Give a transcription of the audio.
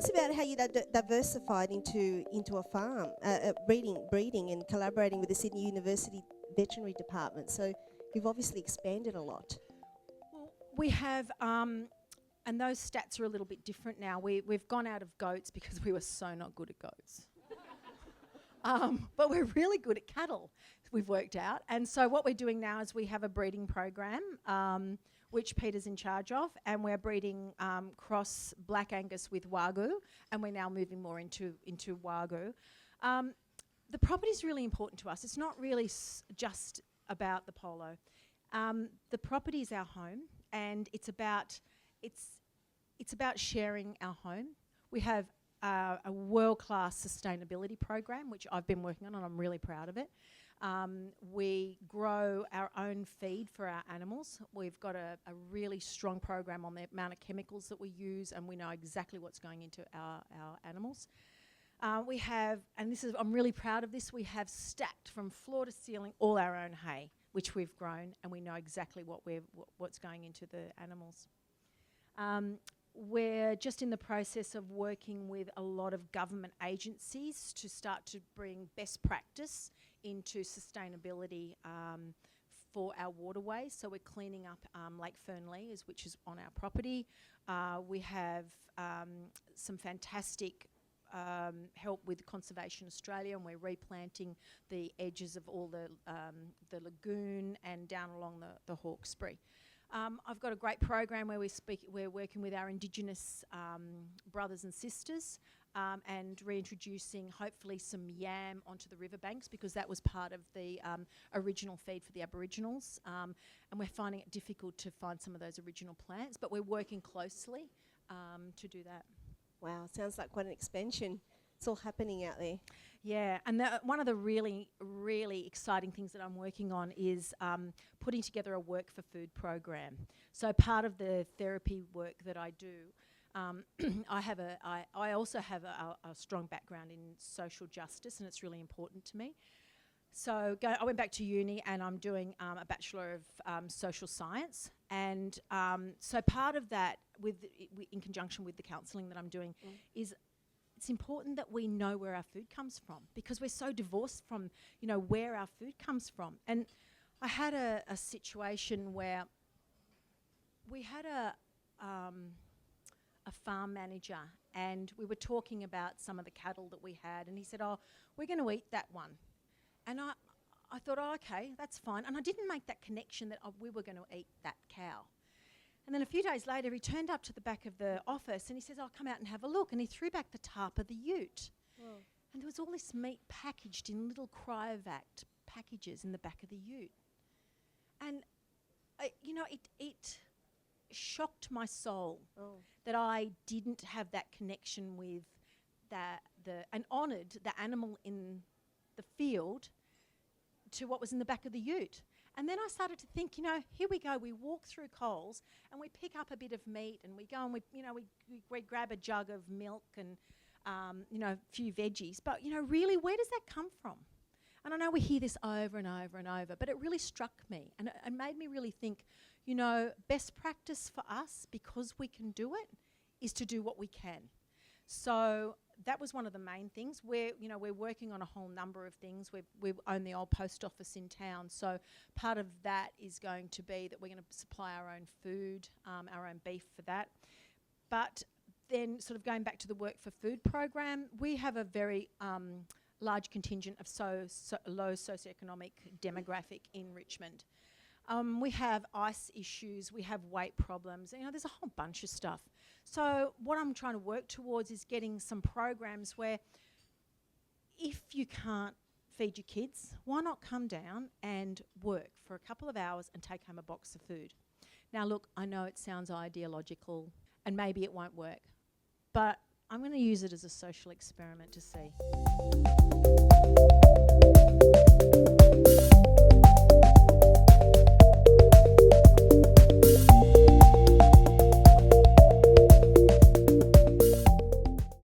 us about how you diversified into a farm, breeding and collaborating with the Sydney University Veterinary Department. So you've obviously expanded a lot. Well, we have, and those stats are a little bit different now. We've gone out of goats because we were so not good at goats. But we're really good at cattle, we've worked out. And so what we're doing now is we have a breeding program, which Peter's in charge of, and we're breeding cross Black Angus with Wagyu, and we're now moving more into Wagyu. The property is really important to us. It's not really just about the polo. The property is our home, and it's about sharing our home. We have a world-class sustainability program, which I've been working on, and I'm really proud of it. We grow our own feed for our animals. We've got a really strong program on the amount of chemicals that we use, and we know exactly what's going into our animals. We have, and this is, I'm really proud of this, we have stacked from floor to ceiling all our own hay, which we've grown, and we know exactly what's going into the animals. We're just in the process of working with a lot of government agencies to start to bring best practice into sustainability for our waterways. So we're cleaning up Lake Fernley, which is on our property. We have some fantastic help with Conservation Australia, and we're replanting the edges of all the lagoon and down along the Hawkesbury. I've got a great program where we're working with our Indigenous brothers and sisters and reintroducing hopefully some yam onto the riverbanks, because that was part of the original feed for the Aboriginals, and we're finding it difficult to find some of those original plants, but we're working closely to do that. Wow, sounds like quite an expansion. It's all happening out there. Yeah, and one of the really, really exciting things that I'm working on is putting together a work for food program. So part of the therapy work that I do, I also have a strong background in social justice, and it's really important to me. So I went back to uni, and I'm doing a Bachelor of Social Science, and so part of that, in conjunction with the counselling that I'm doing, is it's important that we know where our food comes from, because we're so divorced from, where our food comes from. And I had a situation where we had a farm manager, and we were talking about some of the cattle that we had, and he said, "Oh, we're going to eat that one." And I thought, "Oh, okay, that's fine." And I didn't make that connection that we were going to eat that cow. And then a few days later, he turned up to the back of the office, and he says, "I'll come out and have a look." And he threw back the tarp of the ute. Whoa. And there was all this meat packaged in little cryovac packages in the back of the ute. And, it shocked my soul that I didn't have that connection with and honoured the animal in the field to what was in the back of the ute. And then I started to think, here we go, we walk through Coles and we pick up a bit of meat, and we go and we grab a jug of milk and, a few veggies. But, really, where does that come from? And I know we hear this over and over and over, but it really struck me, and it made me really think, best practice for us, because we can do it, is to do what we can. So that was one of the main things. We're working on a whole number of things. We own the old post office in town, so part of that is going to be that we're going to supply our own food, our own beef for that. But then, sort of going back to the Work for Food program, we have a very large contingent of low socioeconomic demographic in Richmond. We have ice issues, we have weight problems, there's a whole bunch of stuff. So what I'm trying to work towards is getting some programs where, if you can't feed your kids, why not come down and work for a couple of hours and take home a box of food? Now look, I know it sounds ideological and maybe it won't work, but I'm going to use it as a social experiment to see.